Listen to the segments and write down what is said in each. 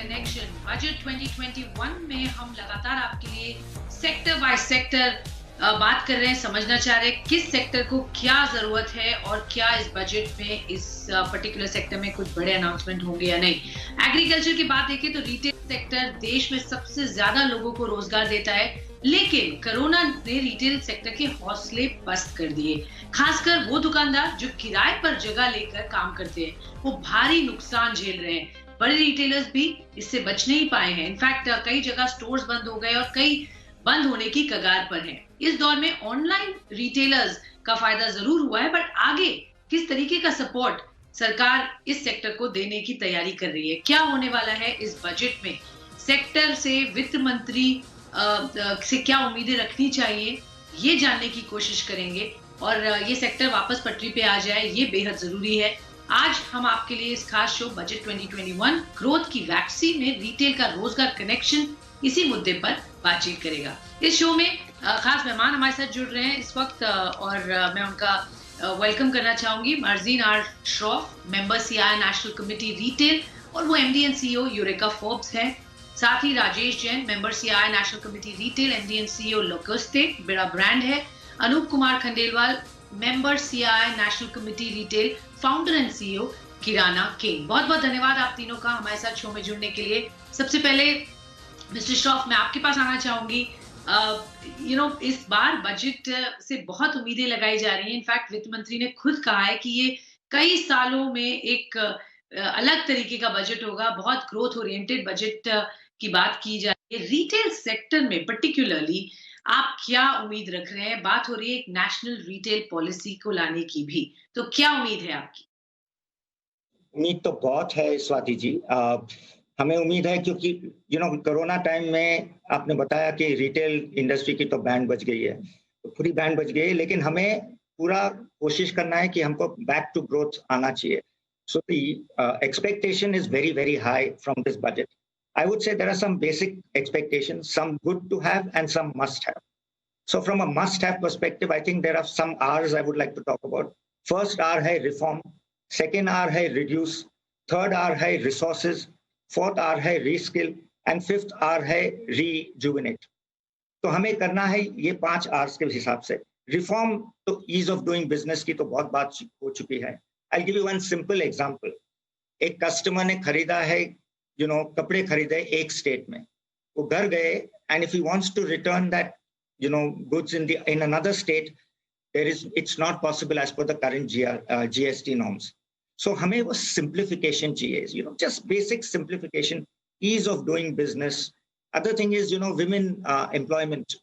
Connection budget 2021 में हम लगातार आपके लिए सेक्टर बाय सेक्टर बात कर रहे हैं, समझना चाह रहे हैं किस सेक्टर को क्या जरूरत है और क्या इस बजट में इस पर्टिकुलर सेक्टर में कुछ बड़े अनाउंसमेंट होंगे या नहीं। एग्रीकल्चर की बात देखें तो रिटेल सेक्टर देश में सबसे ज्यादा लोगों को रोजगार देता है, लेकिन कोरोना ने रिटेल सेक्टर के हौसले पस्त कर दिए। खासकर वो दुकानदार जो किराए पर जगह लेकर काम करते हैं, वो भारी नुकसान झेल रहे हैं। बड़े रिटेलर्स भी इससे बच नहीं पाए हैं। इनफैक्ट कई जगह स्टोर्स बंद हो गए और कई बंद होने की कगार पर हैं। इस दौर में ऑनलाइन रिटेलर्स का फायदा जरूर हुआ है, बट आगे किस तरीके का सपोर्ट सरकार इस सेक्टर को देने की तैयारी कर रही है, क्या होने वाला है इस बजट में, सेक्टर से वित्त मंत्री से क्या उम्मीदें रखनी चाहिए, ये जानने की कोशिश करेंगे। और ये सेक्टर वापस पटरी पे आ जाए, ये बेहद जरूरी है। आज हम आपके लिए इस खास शो बजट 2021 ग्रोथ की वैक्सीन में रिटेल का रोजगार कनेक्शन, इसी मुद्दे पर बातचीत करेगा। इस शो में खास मेहमान हमारे साथ जुड़ रहे हैं इस वक्त और मैं उनका वेलकम करना चाहूंगी। Marzin R Shroff, member CII national committee retail और वो MD and CEO Eureka Forbes हैं। साथ ही Rajesh Jain, member CII national committee retail, MD and CEO लोकोस्टेट, बड़ा ब्रांड है। Anup Kumar Khandelwal, member CII national committee retail, founder and CEO Kirana King. बहुत बहुत धन्यवाद आप तीनों का हमारे साथ शो में जुड़ने के लिए। सबसे पहले मिस्टर श्रॉफ, मैं आपके पास आना चाहूंगी। इस बार बजट से बहुत उम्मीदें लगाई जा रही हैं। इनफैक्ट वित्त मंत्री ने खुद कहा है कि ये कई सालों में एक अलग तरीके का बजट होगा, बहुत ग्रोथ ओरिएंटेड बजट की बात की जा रही है। रिटेल सेक्टर में पर्टिकुलरली आप क्या उम्मीद रख रहे हैं? बात हो रही है एक नेशनल रिटेल पॉलिसी को लाने की भी, तो क्या उम्मीद है आपकी? उम्मीद तो बहुत है स्वाति जी। हमें उम्मीद है क्योंकि कोरोना टाइम में आपने बताया कि रिटेल इंडस्ट्री की तो बैंड बज गई है, तो पूरी बैंड बज गई है, लेकिन हमें पूरा कोशिश करना है कि हमको बैक टू ग्रोथ आना चाहिए। So the expectation is very very high from this budget. I would say there are some basic expectations, some good to have and some must have. So from a must have perspective, I think there are some R's I would like to talk about. First R है reform, second R है reduce, third R है resources, fourth R है reskill and fifth R है rejuvenate. तो हमें करना है ये 5 R's के हिसाब से। Reform तो ease of doing business की तो बहुत बात हो चुकी है। I'll give you one simple example. एक कस्टमर ने खरीदा है कपड़े खरीदे एक स्टेट में, वो घर गए and if he wants to return that goods in another state, it's not possible as per the current GST norms. So हमें वो simplification चाहिए, just basic simplification, ease of doing business. Other thing is women employment.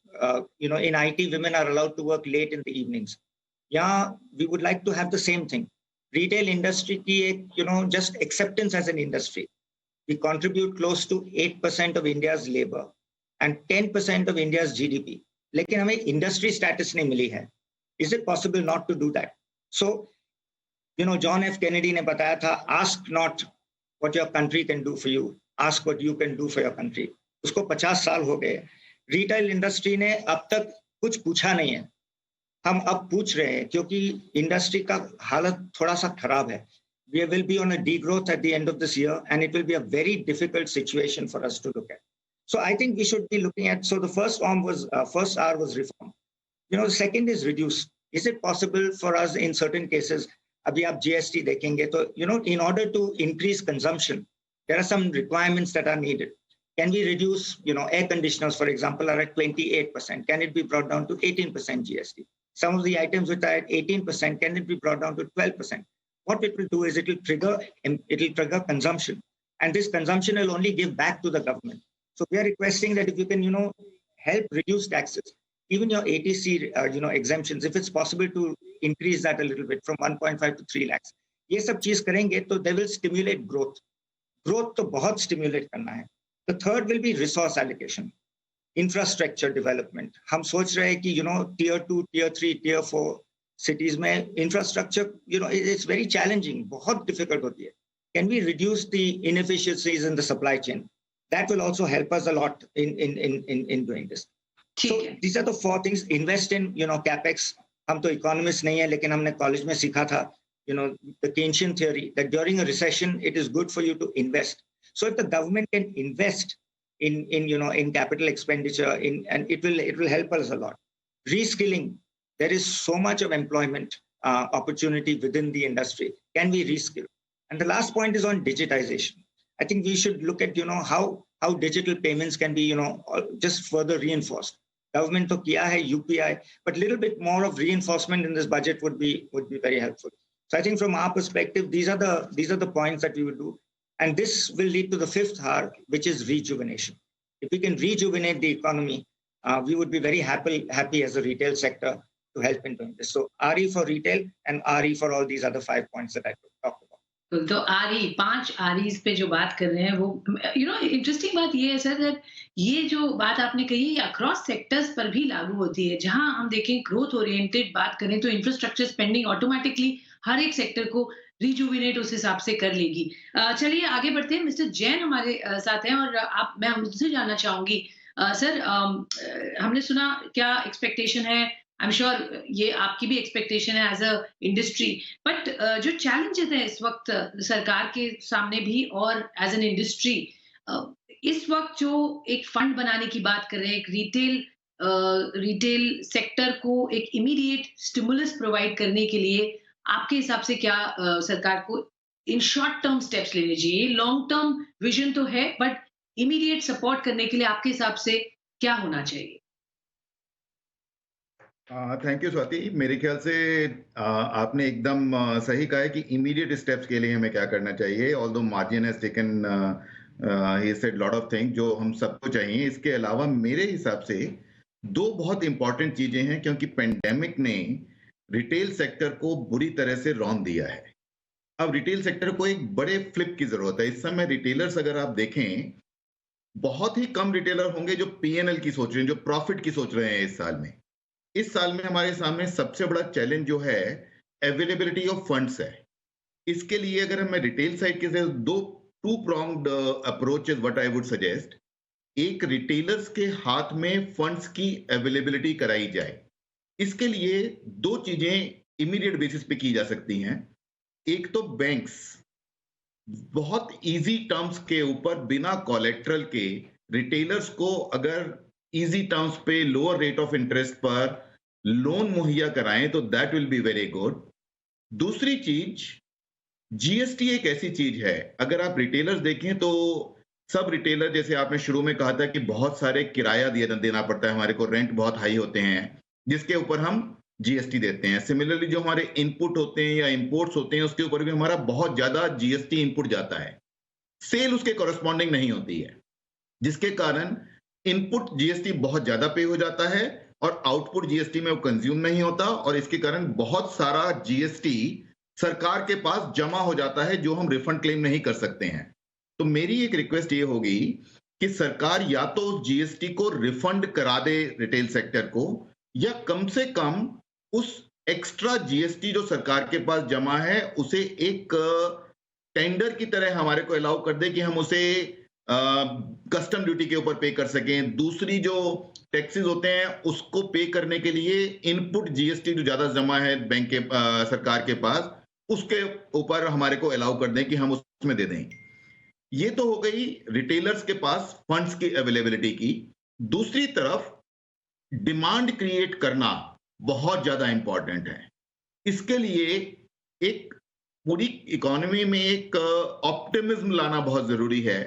In IT women are allowed to work late in the evenings. Yeah, we would like to have the same thing. Retail industry की एक just acceptance as an industry. We contribute close to 8% of India's labor and 10% of India's GDP. लेकिन हमें industry status नहीं मिली है. Is it possible not to do that? So, John F. Kennedy ने बताया था, ask not what your country can do for you, ask what you can do for your country. उसको 50 साल हो गए. Retail industry ने अब तक कुछ पूछा नहीं है. हम अब पूछ रहे हैं क्योंकि industry का हालत थोड़ा सा खराब है. We will be on a degrowth at the end of this year, and it will be a very difficult situation for us to look at. So I think we should be looking at. So the first R was reform. The second is reduce. Is it possible for us in certain cases? अभी आप GST देखेंगे तो in order to increase consumption, there are some requirements that are needed. Can we reduce? Air conditioners, for example, are at 28%. Can it be brought down to 18% GST? Some of the items which are at 18%, can it be brought down to 12%? What it will do is it will trigger consumption, and this consumption will only give back to the government. So we are requesting that if you can, help reduce taxes, even your ATC, exemptions, if it's possible to increase that a little bit from 1.5 to 3 lakhs. ये सब चीज करेंगे तो they will stimulate growth. Growth तो बहुत stimulate करना है. The third will be resource allocation, infrastructure development. हम सोच रहे हैं कि tier 2, tier 3, tier 4 cities में infrastructure, it's very challenging, बहुत difficult होती है. Can we reduce the inefficiencies in the supply chain? That will also help us a lot in doing this. So these are the 4 things. Invest in, capex. हम तो economists नहीं है, लेकिन हमने college में सीखा था, the Keynesian theory that during a recession, it is good for you to invest. So if the government can invest in capital expenditure, and it will help us a lot. Reskilling, there is so much of employment opportunity within the industry. Can we reskill? And the last point is on digitization. I think we should look at how digital payments can be just further reinforced. Government to kiya hai UPI, but little bit more of reinforcement in this budget would be very helpful. So I think from our perspective, these are the points that we will do. And this will lead to the fifth R, which is rejuvenation. If we can rejuvenate the economy, we would be very happy as a retail sector to help in doing this. So RE for retail and RE for all these other 5 points that I talked about. तो RE 5 REs पे जो बात कर रहे हैं वो interesting बात ये है सर दैट ये जो बात आपने कही अक्रॉस सेक्टर्स पर भी लागू होती है. जहां हम देखें ग्रोथ ओरिएंटेड बात करें तो इंफ्रास्ट्रक्चर स्पेंडिंग ऑटोमेटिकली हर एक सेक्टर को रिजुविनेट उस हिसाब से कर लेगी. चलिए आगे बढ़ते हैं. मिस्टर जैन हमारे साथ हैं और मैं हमसे जानना चाहूंगी सर, हमने सुना क्या एक्सपेक्टेशन है. आई एम श्योर ये आपकी भी एक्सपेक्टेशन है एज अ इंडस्ट्री, बट जो चैलेंजेस है इस वक्त सरकार के सामने भी और एज एन इंडस्ट्री, इस वक्त जो एक फंड बनाने की बात कर रहे हैं, एक रिटेल सेक्टर को एक इमीडिएट स्टिमुलस प्रोवाइड करने के लिए आपके हिसाब से क्या सरकार को इन शॉर्ट टर्म स्टेप्स लेने चाहिए? लॉन्ग टर्म विजन तो है, बट इमीडिएट सपोर्ट करने के लिए आपके हिसाब से क्या होना चाहिए? Thank you Swati. मेरे ख्याल से आपने एकदम सही कहा है कि इमीडिएट स्टेप्स के लिए हमें क्या करना चाहिए. Although margin has taken he said lot of things जो हम सबको चाहिए. इसके अलावा मेरे हिसाब से दो बहुत इंपॉर्टेंट चीजें हैं, क्योंकि पेंडेमिक ने रिटेल सेक्टर को बुरी तरह से रौंद दिया है. अब रिटेल सेक्टर को एक बड़े फ्लिप की जरूरत है. इस समय रिटेलर्स अगर आप देखें, बहुत ही कम रिटेलर होंगे जो पीएनएल की सोच रहे हैं, जो प्रॉफिट की सोच रहे हैं इस साल में. इस साल में हमारे सामने सबसे बड़ा चैलेंज जो है अवेलेबिलिटी ऑफ फंड्स है. इसके लिए अगर हमें रिटेल साइड के two pronged approach is what I would suggest. एक, रिटेलर्स के हाथ में फंड्स की अवेलेबिलिटी कराई जाए. इसके लिए दो चीजें इमीडिएट बेसिस पे की जा सकती हैं. एक तो बैंक्स बहुत इजी टर्म्स के ऊपर बिना कोलेट्रल के रिटेलर्स को अगर इजी टर्म्स पे लोअर रेट ऑफ इंटरेस्ट पर लोन मुहैया कराएं तो that will be very good. दूसरी चीज, जीएसटी एक ऐसी चीज है, अगर आप रिटेलर्स देखें तो सब रिटेलर, जैसे आपने शुरू में कहा था कि बहुत सारे किराया देना पड़ता है, हमारे को रेंट बहुत हाई होते हैं जिसके ऊपर हम जीएसटी देते हैं. सिमिलरली जो हमारे इनपुट होते हैं या इंपोर्ट्स होते हैं उसके ऊपर भी हमारा बहुत ज्यादा जीएसटी इनपुट जाता है. सेल उसके कॉरेस्पॉन्डिंग नहीं होती है, जिसके कारण इनपुट जीएसटी बहुत ज्यादा पे हो जाता है और आउटपुट जीएसटी में वो कंज्यूम नहीं होता, और इसके कारण बहुत सारा जीएसटी सरकार के पास जमा हो जाता है जो हम रिफंड क्लेम नहीं कर सकते हैं. तो मेरी एक रिक्वेस्ट ये होगी कि सरकार या तो जीएसटी को रिफंड करा दे रिटेल सेक्टर को, या कम से कम उस एक्स्ट्रा जीएसटी जो सरकार के पास जमा है उसे एक टेंडर की तरह हमारे को अलाउ कर दे कि हम उसे कस्टम ड्यूटी के ऊपर पे कर सकें. दूसरी जो टैक्सेस होते हैं उसको पे करने के लिए इनपुट जीएसटी जो ज्यादा जमा है बैंक के सरकार के पास, उसके ऊपर हमारे को अलाउ कर दें कि हम उसमें दे दें. ये तो हो गई रिटेलर्स के पास फंड्स की अवेलेबिलिटी की. दूसरी तरफ डिमांड क्रिएट करना बहुत ज्यादा इंपॉर्टेंट है. इसके लिए एक पूरी इकोनॉमी में एक ऑप्टिमिज्म लाना बहुत जरूरी है,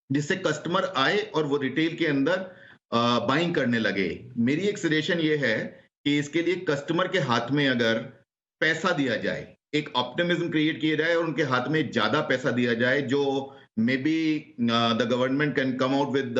जिससे कस्टमर आए और वो रिटेल के अंदर बाइंग करने लगे. मेरी एक सजेशन ये है कि इसके लिए कस्टमर के हाथ में अगर पैसा दिया जाए, एक ऑप्टिमिज्म क्रिएट किया जाए और उनके हाथ में ज्यादा पैसा दिया जाए, जो maybe the government can come out with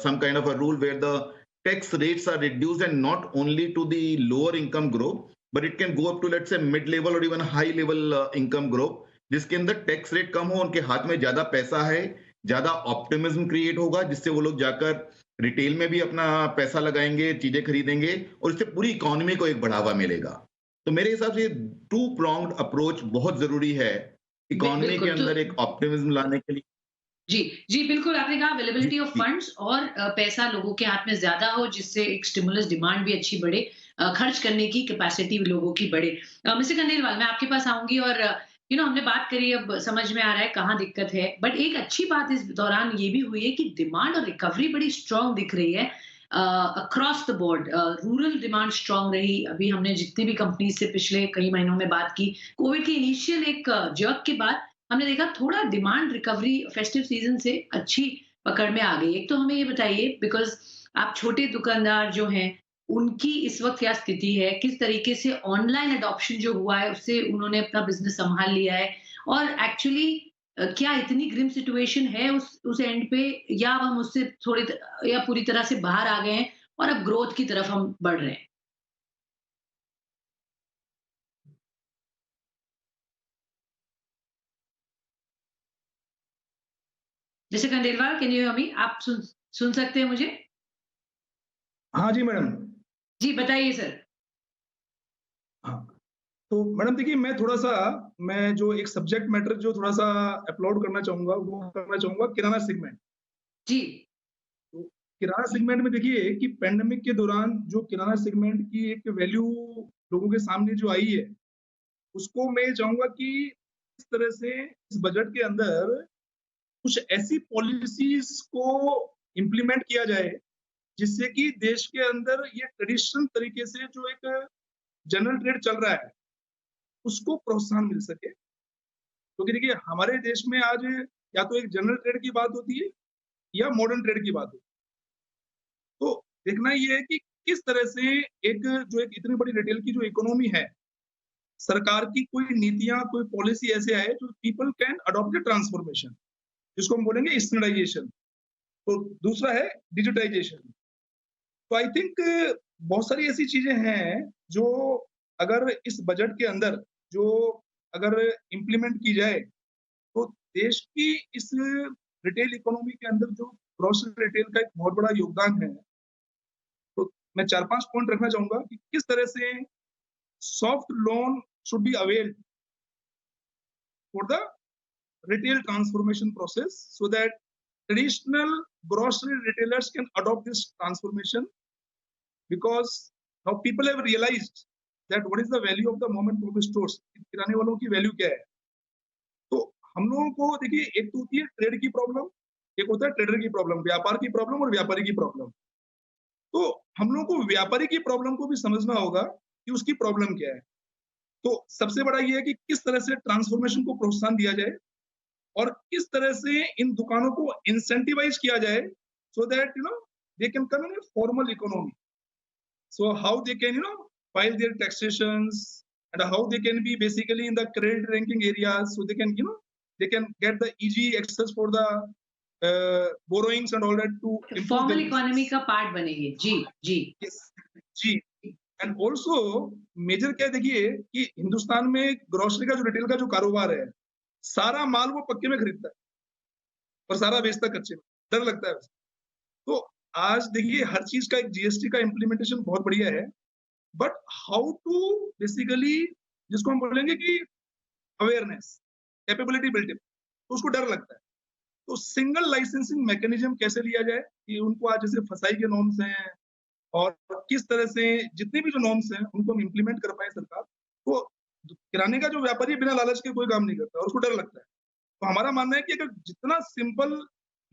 some kind of a rule where the tax rates are reduced and not only to the lower income group, but it can go up to let's say mid level or even high level income group, जिसके अंदर tax rate कम हो, उनके हाथ में ज्यादा पैसा है, ज्यादा ऑप्टिमिज्म क्रिएट होगा, जिससे वो लोग जाकर रिटेल में भी अपना पैसा लगाएंगे, चीजें खरीदेंगे और इससे पूरी इकोनॉमी को एक बढ़ावा मिलेगा. तो मेरे हिसाब से टू प्रोंग्ड अप्रोच बहुत जरूरी है इकोनॉमी के अंदर एक ऑप्टिमिज्म लाने के लिए. जी बिल्कुल, आपने कहा अवेलेबिलिटी ऑफ फंड्स और पैसा लोगों के हाथ में ज्यादा हो, जिससे एक स्टिमुलस डिमांड भी अच्छी बढ़े, खर्च करने की कैपेसिटी लोगों की बढ़े. मिस्टर खंडेलवाल, मैं आपके पास आऊंगी और हमने बात करी, अब समझ में आ रहा है कहाँ दिक्कत है, बट एक अच्छी बात इस दौरान ये भी हुई है कि डिमांड और रिकवरी बड़ी स्ट्रांग दिख रही है across the board. Rural demand strong रही। अभी हमने जितनी भी कंपनी से पिछले कई महीनों में बात की, कोविड के इनिशियल एक जर्क के बाद हमने देखा थोड़ा डिमांड रिकवरी फेस्टिव सीजन से अच्छी पकड़ में आ गई। एक तो हमें ये बताइए, बिकॉज आप छोटे दुकानदार जो हैं उनकी इस वक्त क्या स्थिति है, किस तरीके से ऑनलाइन अडॉप्शन जो हुआ है उससे उन्होंने अपना बिजनेस संभाल लिया है, और एक्चुअली क्या इतनी ग्रिम सिचुएशन है उस एंड पे, या अब हम उससे या पूरी तरह से बाहर आ गए हैं और अब ग्रोथ की तरफ हम बढ़ रहे हैं? जैसे खंडेलवाल, कैन यू मी? आप सुन सकते हैं मुझे? हाँ जी मैडम। जी बताइए सर। हाँ, तो मैडम देखिए, मैं जो एक सब्जेक्ट मैटर जो थोड़ा-सा अपलोड करना चाहूँगा, वो करना चाहूँगा किराना सेगमेंट। जी। तो किराना सेगमेंट में देखिए कि पैंडेमिक के दौरान जो किराना सेगमेंट की एक वैल्यू लोगों के सामने जो आई है, उसको मैं चाहूँगा कि इस तरह से इस बजट के अंदर कुछ ऐसी पॉलिसीज़ को इम्प्लीमेंट किया जाए, जिससे कि देश के अंदर ये ट्रेडिशनल तरीके से जो एक जनरल ट्रेड चल रहा है, उसको प्रोत्साहन मिल सके। क्योंकि देखिए हमारे देश में आज या तो एक जनरल ट्रेड की बात होती है या मॉडर्न ट्रेड की बात होती है। तो देखना ये है कि किस तरह से एक इतनी बड़ी रिटेल की जो इकोनॉमी है, सरकार की कोई नीतियां, कोई पॉलिसी ऐसे आए जो people can adopt the transformation, जिसको हम बोलेंगे स्टैंडर्डाइजेशन। तो दूसरा है डिजिटाइजेशन। तो आई थिंक बहुत सारी ऐसी चीजें हैं जो अगर इस बजट के अंदर जो अगर इम्प्लीमेंट की जाए, तो देश की इस रिटेल इकोनॉमी के अंदर जो ग्रोसरी रिटेल का एक बहुत बड़ा योगदान है। तो मैं 4-5 पॉइंट रखना चाहूंगा कि किस तरह से soft loan should be availed for the retail transformation process so that traditional grocery retailers can adopt this transformation, because now people have realized that what is the value of the mom and pop stores, किराने वालों की value क्या है। तो हम लोगों को देखिए, एक तो होती है ट्रेड की प्रॉब्लम, एक होता है ट्रेडर की प्रॉब्लम, व्यापार की प्रॉब्लम और व्यापारी की प्रॉब्लम। तो हम लोगों को व्यापारी की प्रॉब्लम को भी समझना होगा कि उसकी प्रॉब्लम क्या है। तो सबसे बड़ा ये है कि किस तरह से ट्रांसफॉर्मेशन को प्रोत्साहन दिया जाए और किस तरह से इन दुकानों को इंसेंटिवाइज किया जाए, so that they can come in formal economy. So how they can file their taxations and how they can be basically in the credit ranking areas, so they can get the easy access for the borrowings and all that to formal economy का part बनेगी। जी जी जी। And also major क्या देखिए कि हिंदुस्तान में grocery का जो रिटेल का जो कारोबार है, सारा माल वो पक्के में खरीदता है और सारा बेचता कच्चे में। डर लगता है वैसे। तो आज देखिए हर चीज का एक जीएसटी का इम्प्लीमेंटेशन बहुत बढ़िया है, बट हाउ टू बेसिकली, जिसको हम बोलेंगे कि अवेयरनेस, कैपेबिलिटी बिल्डिंग, तो उसको डर लगता है। तो सिंगल लाइसेंसिंग मैकेनिज्म कैसे लिया जाए कि उनको आज जैसे फसाई के नॉर्म्स हैं और किस तरह से जितने भी जो नॉर्म्स हैं उनको हम इम्प्लीमेंट कर पाए सरकार। तो किराने का जो व्यापारी बिना लालच के कोई काम नहीं करता और उसको डर लगता है। तो हमारा मानना है कि अगर जितना सिंपल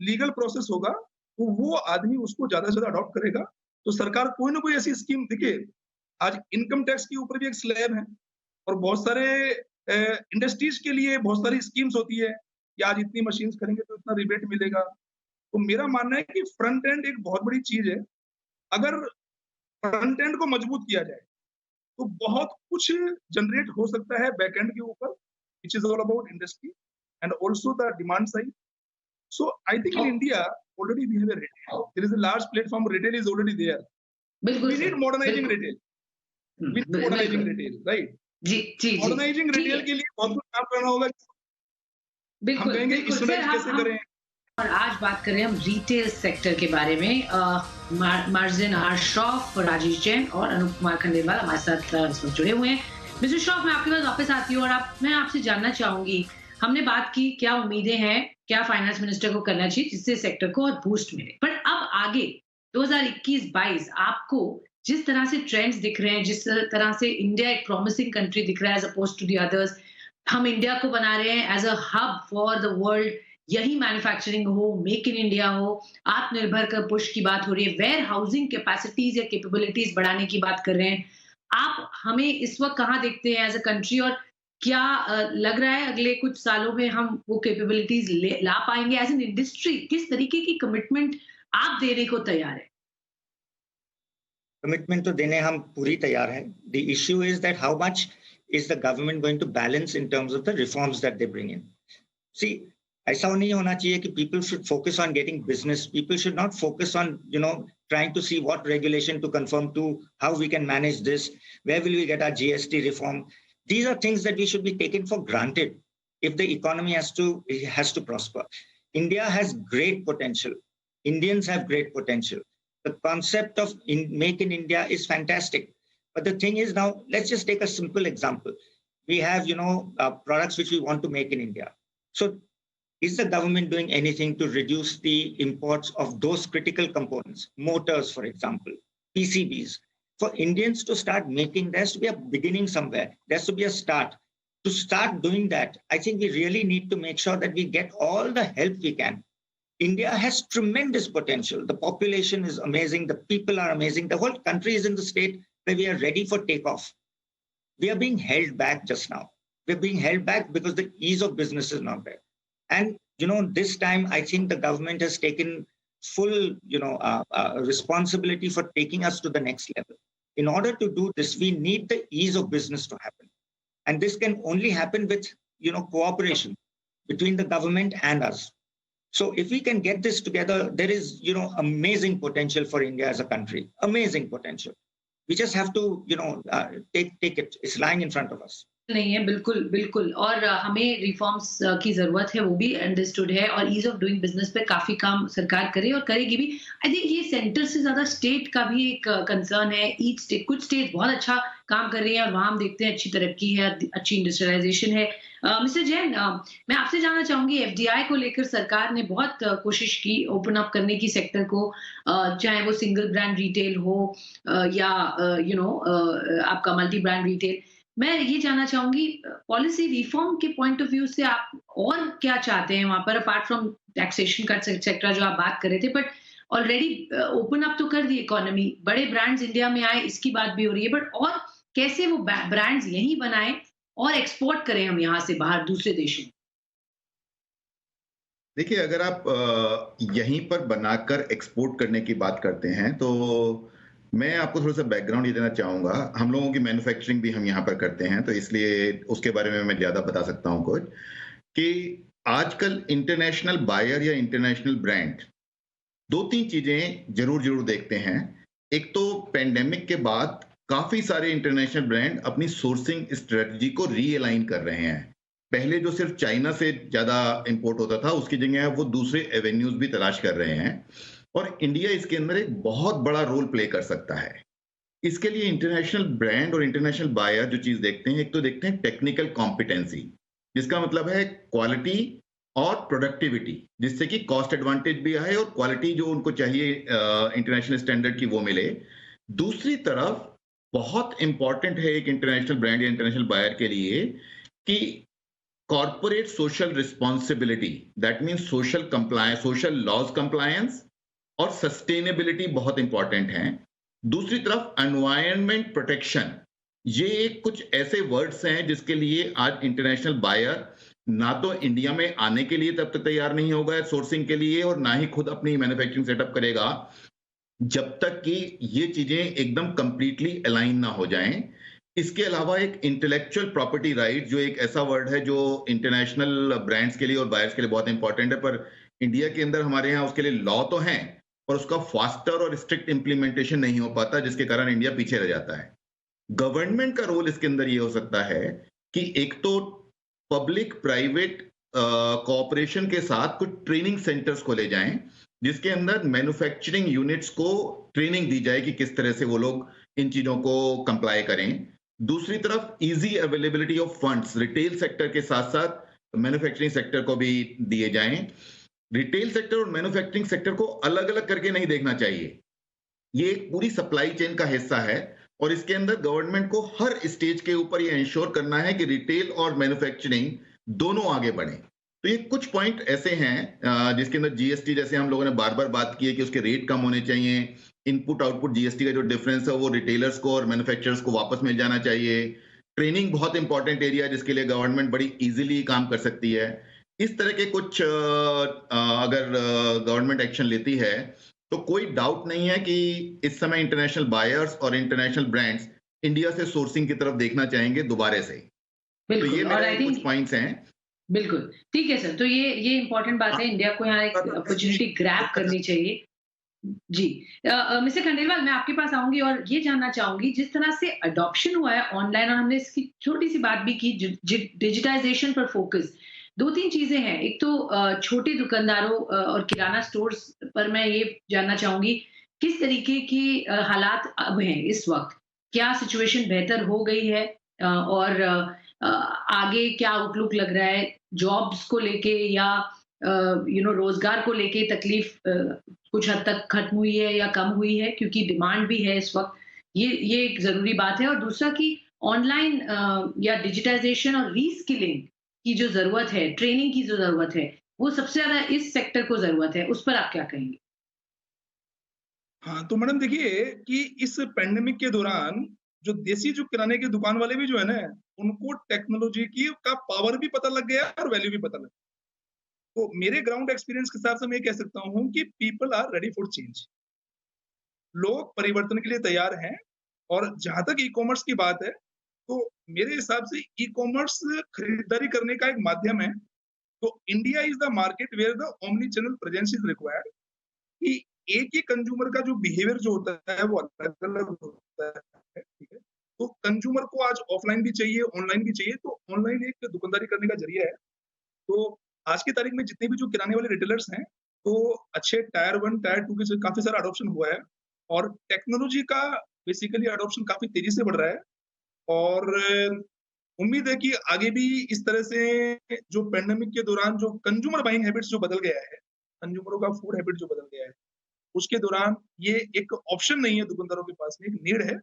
लीगल प्रोसेस होगा तो वो आदमी उसको ज्यादा से ज्यादा अडॉप्ट करेगा। तो सरकार कोई ना कोई ऐसी स्कीम, देखिए आज इनकम टैक्स के ऊपर भी एक स्लैब है और बहुत सारे इंडस्ट्रीज के लिए बहुत सारी स्कीम्स होती है कि आज इतनी मशीन खरीदेंगे तो इतना रिबेट मिलेगा। तो मेरा मानना है कि फ्रंट एंड एक बहुत बड़ी चीज है। अगर फ्रंट एंड को मजबूत किया जाए तो बहुत कुछ जनरेट हो सकता है बैक एंड के ऊपर, which is all about industry and also the demand side. So I think in India already we have a retail, there is a large platform, retail is already there. We need modernising retail, we need modernising retail, right? जी जी। Modernising retail के लिए बहुत कुछ काम करना होगा। बिल्कुल, हम कहेंगे स्टूडेंट कैसे करें। और आज बात करें हम रिटेल सेक्टर के बारे में। मार्जिन आर श्रॉफ, राजेश जैन और अनूप कुमार खंडेलवाल हमारे साथ इस वक्त जुड़े हुए हैं। मिस्टर श्रॉफ, मैं आपके पास वापस आती हूँ और मैं आपसे जानना चाहूंगी, हमने बात की क्या उम्मीदें हैं, क्या फाइनेंस मिनिस्टर को करना चाहिए जिससे सेक्टर को और बूस्ट मिले, पर अब आगे 2021-22 आपको जिस तरह से ट्रेंड्स दिख रहे हैं, जिस तरह से इंडिया एक प्रॉमिसिंग कंट्री दिख रहा है as oppose to the others, हम इंडिया को बना रहे हैं as a hub for the world, यही मैन्युफैक्चरिंग हो, मेक इन इंडिया हो, आत्मनिर्भर कर पुश की बात हो रही है, वेयर हाउसिंग कैपेसिटीज या कैपेबिलिटीज बढ़ाने की बात कर रहे हैं। आप हमें इस वक्त कहाँ देखते हैं एज अ कंट्री, और क्या लग रहा है अगले कुछ सालों में हम वो कैपेबिलिटीज ला पाएंगे एज एन इंडस्ट्री? किस तरीके की कमिटमेंट आप देने को तैयार है? कमिटमेंट तो देने हम पूरी तैयार हैं. The issue is that how much is the government going to balance in terms of the reforms that they bring in. See, ऐसा नहीं होना चाहिए कि people should focus on getting business. People should not focus on, trying to see what regulation to conform to, how we can manage this, where will we get our GST reform. These are things that we should be taken for granted if the economy has to prosper. India has great potential. Indians have great potential. The concept of Make in India is fantastic. But the thing is now, let's just take a simple example. We have, products which we want to make in India. So is the government doing anything to reduce the imports of those critical components? Motors, for example, PCBs. For Indians to start making, there has to be a beginning somewhere. There has to be a start. To start doing that, I think we really need to make sure that we get all the help we can. India has tremendous potential. The population is amazing. The people are amazing. The whole country is in the state where we are ready for takeoff. We are being held back just now. We're being held back because the ease of business is not there. And, this time, I think the government has taken full, responsibility for taking us to the next level. In order to do this, we need the ease of business to happen. And this can only happen with, cooperation between the government and us. So if we can get this together, there is, amazing potential for India as a country. Amazing potential. We just have to, take it. It's lying in front of us. नहीं है, बिल्कुल बिल्कुल, और हमें reforms की जरूरत है, वो भी अंडरस्टूड है, और ईज ऑफ डूइंग बिजनेस पे काफी काम सरकार करे और करेगी भी. आई थिंक ये सेंटर से ज्यादा स्टेट का भी एक कंसर्न है. ईच स्टेट, कुछ स्टेट बहुत अच्छा काम कर रही है और वहां हम देखते हैं अच्छी तरक्की है, अच्छी इंडस्ट्रियलाइजेशन है. मिस्टर जैन, मैं आपसे जानना चाहूंगी, एफडीआई को लेकर सरकार ने बहुत कोशिश की ओपन अप करने की सेक्टर को, चाहे वो सिंगल ब्रांड रिटेल हो या आपका मल्टी ब्रांड रिटेल. मैं ये जानना चाहूंगी, पॉलिसी रिफॉर्म के पॉइंट ऑफ व्यू से आप और क्या चाहते हैं वहां पर, apart from taxation cut sector जो आप बात कर रहे थे, बट ऑलरेडी ओपन अप तो कर दी इकोनॉमी, बड़े ब्रांड्स इंडिया में आए, इसकी बात भी हो रही है, बट और कैसे वो ब्रांड्स यहीं बनाए और एक्सपोर्ट करें हम यहाँ से बाहर दूसरे देशों में? देखिए, अगर आप यहीं पर बनाकर एक्सपोर्ट करने की बात करते हैं तो मैं आपको थोड़ा सा बैकग्राउंड ये देना चाहूंगा. हम लोगों की मैन्युफैक्चरिंग भी हम यहाँ पर करते हैं, तो इसलिए उसके बारे में मैं ज्यादा बता सकता हूँ कुछ, कि आजकल इंटरनेशनल बायर या इंटरनेशनल ब्रांड 2-3 चीजें जरूर देखते हैं. एक तो पेंडेमिक के बाद काफी सारे इंटरनेशनल ब्रांड अपनी सोर्सिंग स्ट्रेटजी को रीअलाइन कर रहे हैं. पहले जो सिर्फ चाइना से ज्यादा इंपोर्ट होता था, उसकी जगह वो दूसरे एवेन्यूज भी तलाश कर रहे हैं, और इंडिया इसके अंदर एक बहुत बड़ा रोल प्ले कर सकता है. इसके लिए इंटरनेशनल ब्रांड और इंटरनेशनल बायर जो चीज देखते हैं, एक तो देखते हैं टेक्निकल कॉम्पिटेंसी, जिसका मतलब है क्वालिटी और प्रोडक्टिविटी, जिससे कि कॉस्ट एडवांटेज भी आए और क्वालिटी जो उनको चाहिए इंटरनेशनल स्टैंडर्ड की वो मिले. दूसरी तरफ बहुत इंपॉर्टेंट है एक इंटरनेशनल ब्रांड या इंटरनेशनल बायर के लिए कि corporate social responsibility, that means social compliance, social laws compliance और सस्टेनेबिलिटी बहुत इंपॉर्टेंट हैं. दूसरी तरफ एनवायरनमेंट प्रोटेक्शन, ये कुछ ऐसे वर्ड्स हैं जिसके लिए आज इंटरनेशनल बायर ना तो इंडिया में आने के लिए तब तक तैयार नहीं होगा सोर्सिंग के लिए, और ना ही खुद अपनी मैन्युफैक्चरिंग सेटअप करेगा जब तक कि ये चीजें एकदम कंप्लीटली अलाइन ना हो जाएं. इसके अलावा एक इंटेलेक्चुअल प्रॉपर्टी राइट, जो एक ऐसा वर्ड है जो इंटरनेशनल ब्रांड्स के लिए और बायर्स के लिए बहुत इंपॉर्टेंट है, पर इंडिया के अंदर हमारे यहाँ उसके लिए लॉ तो हैं, और उसका फास्टर और स्ट्रिक्ट इंप्लीमेंटेशन नहीं हो पाता, जिसके कारण इंडिया पीछे रह जाता है. गवर्नमेंट का रोल इसके अंदर ये हो सकता है कि एक तो पब्लिक प्राइवेट कोऑपरेशन के साथ कुछ ट्रेनिंग सेंटर्स खोले जाएं, जिसके अंदर मैन्युफैक्चरिंग यूनिट्स को ट्रेनिंग दी जाए कि किस तरह से वो लोग इन चीजों को कंप्लाई करें. दूसरी तरफ easy availability of funds retail sector के साथ साथ मैन्युफैक्चरिंग सेक्टर को भी दिए जाएं. रिटेल सेक्टर और मैन्युफैक्चरिंग सेक्टर को अलग अलग करके नहीं देखना चाहिए, ये एक पूरी सप्लाई चेन का हिस्सा है, और इसके अंदर गवर्नमेंट को हर स्टेज के ऊपर ये इंश्योर करना है कि रिटेल और मैन्युफैक्चरिंग दोनों आगे बढ़े। तो ये कुछ पॉइंट ऐसे हैं जिसके अंदर जीएसटी, जैसे हम लोगों ने बार बार बात की है कि उसके रेट कम होने चाहिए, इनपुट आउटपुट जीएसटी का जो डिफरेंस है वो रिटेलर्स को और मैन्युफैक्चरर्स को वापस मिल जाना चाहिए। ट्रेनिंग बहुत इंपॉर्टेंट एरिया है जिसके लिए गवर्नमेंट बड़ी इजीली काम कर सकती है। इस तरह के कुछ अगर गवर्नमेंट एक्शन लेती है तो कोई डाउट नहीं है कि इस समय इंटरनेशनल बायर्स और इंटरनेशनल ब्रांड्स इंडिया से सोर्सिंग की तरफ देखना चाहेंगे दोबारा से। तो ये मेरे कुछ पॉइंट्स हैं। बिल्कुल ठीक है सर, तो ये इंपॉर्टेंट बात है, इंडिया को यहाँ एक अपॉर्चुनिटी ग्रैब करनी चाहिए। जी मिस्टर खंडेलवाल, मैं आपके पास आऊंगी और ये जानना चाहूंगी, जिस तरह से अडॉप्शन हुआ है ऑनलाइन, और हमने इसकी छोटी सी बात भी की, डिजिटाइजेशन पर फोकस, दो तीन चीजें हैं। एक तो छोटे दुकानदारों और किराना स्टोर्स पर मैं ये जानना चाहूंगी किस तरीके की हालात अब हैं इस वक्त, क्या सिचुएशन बेहतर हो गई है और आगे क्या आउटलुक लग रहा है, जॉब्स को लेके या रोजगार को लेके तकलीफ कुछ हद तक खत्म हुई है या कम हुई है, क्योंकि डिमांड भी है इस वक्त, ये एक जरूरी बात है। और दूसरा कि ऑनलाइन या डिजिटाइजेशन और रीस्किलिंग की जो जरूरत है, ट्रेनिंग की जो जरूरत है, वो सबसे ज्यादा इस सेक्टर को जरूरत है, उस पर आप क्या कहेंगे? हाँ, तो मैडम देखिए कि इस पैंडेमिक के दौरान जो देसी जो किराने की दुकान वाले भी जो है ना, उनको टेक्नोलॉजी की का पावर भी पता लग गया और वैल्यू भी पता लग गया। तो मेरे ग्राउंड एक्सपीरियंस के हिसाब से मैं कह सकता हूँ कि people are ready for change, लोग परिवर्तन के लिए तैयार हैं। और जहां तक ई कॉमर्स की बात है, तो मेरे हिसाब से ई कॉमर्स खरीदारी करने का एक माध्यम है। तो India is the market where the omnichannel presence is required, कि एक ही कंज्यूमर का जो बिहेवियर जो होता है वो अलग अलग होता है, ठीक है। तो कंज्यूमर को आज ऑफलाइन भी चाहिए, ऑनलाइन भी चाहिए, तो ऑनलाइन एक दुकानदारी करने का जरिया है। तो आज की तारीख में जितने भी जो किराने वाले रिटेलर्स हैं, तो अच्छे टायर 1 टायर 2 के काफी सारा अडॉप्शन हुआ है, और टेक्नोलॉजी का बेसिकली अडॉप्शन काफी तेजी से बढ़ रहा है। और उम्मीद है कि आगे भी इस तरह से जो पैंडेमिक के दौरान जो कंज्यूमर बाइंग हैबिट्स जो बदल गया है, कंज्यूमरों का फूड हैबिट जो बदल गया है, उसके दौरान ये एक ऑप्शन नहीं है दुकानदारों के पास में, एक नीड है,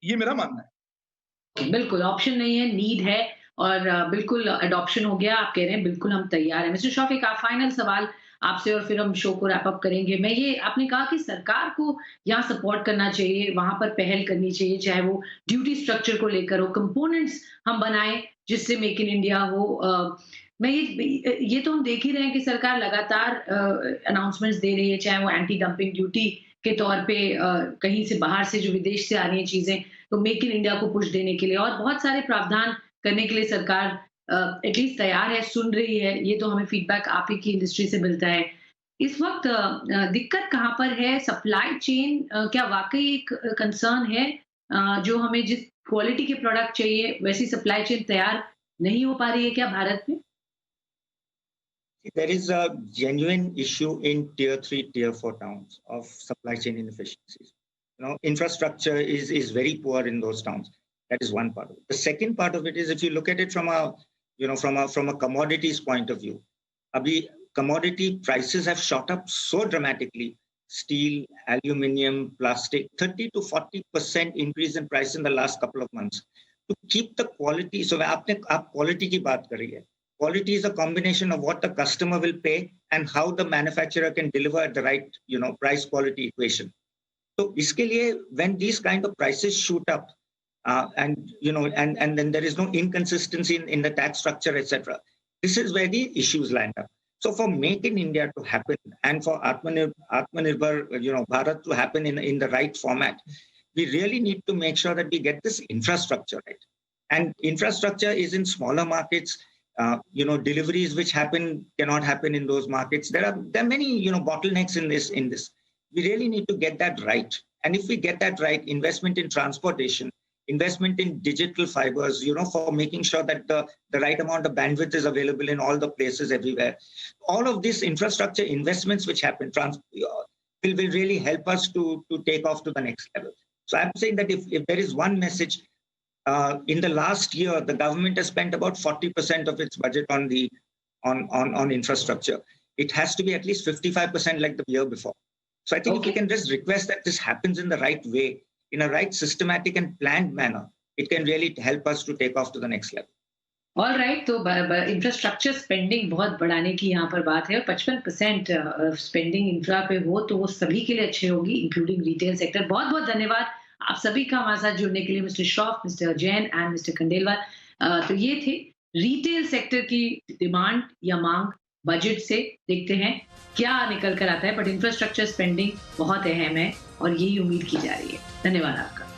ये मेरा मानना है। बिल्कुल ऑप्शन नहीं है, नीड है, और बिल्कुल अडॉप्शन हो गया, आप कह रहे हैं बिल्कुल हम तैयार हैं। मिस्टर शौफिक, आप फाइनल सवाल आपसे और फिर हम शो को रैप अप करेंगे। मैं ये, आपने कहा कि सरकार को यहाँ सपोर्ट करना चाहिए, वहां पर पहल करनी चाहिए, चाहे वो ड्यूटी स्ट्रक्चर को लेकर हो, कंपोनेंट्स हम बनाएं जिससे मेक इन इंडिया हो। मैं ये तो हम देख ही रहे हैं कि सरकार लगातार अनाउंसमेंट्स दे रही है, चाहे वो एंटी डंपिंग ड्यूटी के तौर पे कहीं से बाहर से जो विदेश से आ रही हैं चीजें, तो मेक इन इंडिया को पुश देने के लिए और बहुत सारे प्रावधान करने के लिए सरकार एटलीस्ट तैयार है, सुन रही है। ये तो हमें फीडबैक आप ही की इंडस्ट्री से मिलता है। इस वक्त दिक्कत कहाँ पर है? सप्लाई चेन क्या वाकई एक कंसर्न है, जो हमें जिस क्वालिटी के प्रोडक्ट चाहिए वैसी सप्लाई चेन तैयार नहीं हो पा रही है क्या भारत में? There is a genuine issue in tier 3, tier 4 towns of supply chain inefficiencies. Infrastructure is very poor in those towns. That is one part of it. The second part of it is, if you look at it from a commodities point of view, abhi commodity prices have shot up so dramatically. Steel, aluminium, plastic, 30 to 40% increase in price in the last couple of months. To keep the quality, so aap quality ki baat kar rahi hai. Quality is a combination of what the customer will pay and how the manufacturer can deliver at the right, price quality equation. So, iske liye, when these kind of prices shoot up, and then there is no inconsistency in the tax structure, etc. This is where the issues land up. So, for Make in India to happen and for Atmanirbhar, Bharat to happen in the right format, we really need to make sure that we get this infrastructure right. And infrastructure is in smaller markets. Deliveries which cannot happen in those markets. There are many, bottlenecks in this. We really need to get that right. And if we get that right, investment in transportation, investment in digital fibers, for making sure that the right amount of bandwidth is available in all the places everywhere. All of these infrastructure investments which happen will really help us to take off to the next level. So I'm saying that if there is one message, in the last year, the government has spent about 40% of its budget on infrastructure. It has to be at least 55% like the year before. So I think if we can just request that this happens in the right way, in a right systematic and planned manner, it can really help us to take off to the next level. All right, तो infrastructure spending बहुत बढ़ाने की यहाँ पर बात है और 55% spending infra पे हो तो वो सभी के लिए अच्छी होगी, इंक्लूडिंग रिटेल सेक्टर। बहुत बहुत धन्यवाद आप सभी का हमारे साथ जुड़ने के लिए, mister Shroff, mister Jain and mister Khandelwal. तो ये थे रिटेल सेक्टर की डिमांड या मांग बजट से। देखते हैं क्या निकल कर आता है, बट इंफ्रास्ट्रक्चर स्पेंडिंग बहुत अहम है और यही उम्मीद की जा रही है। धन्यवाद आपका।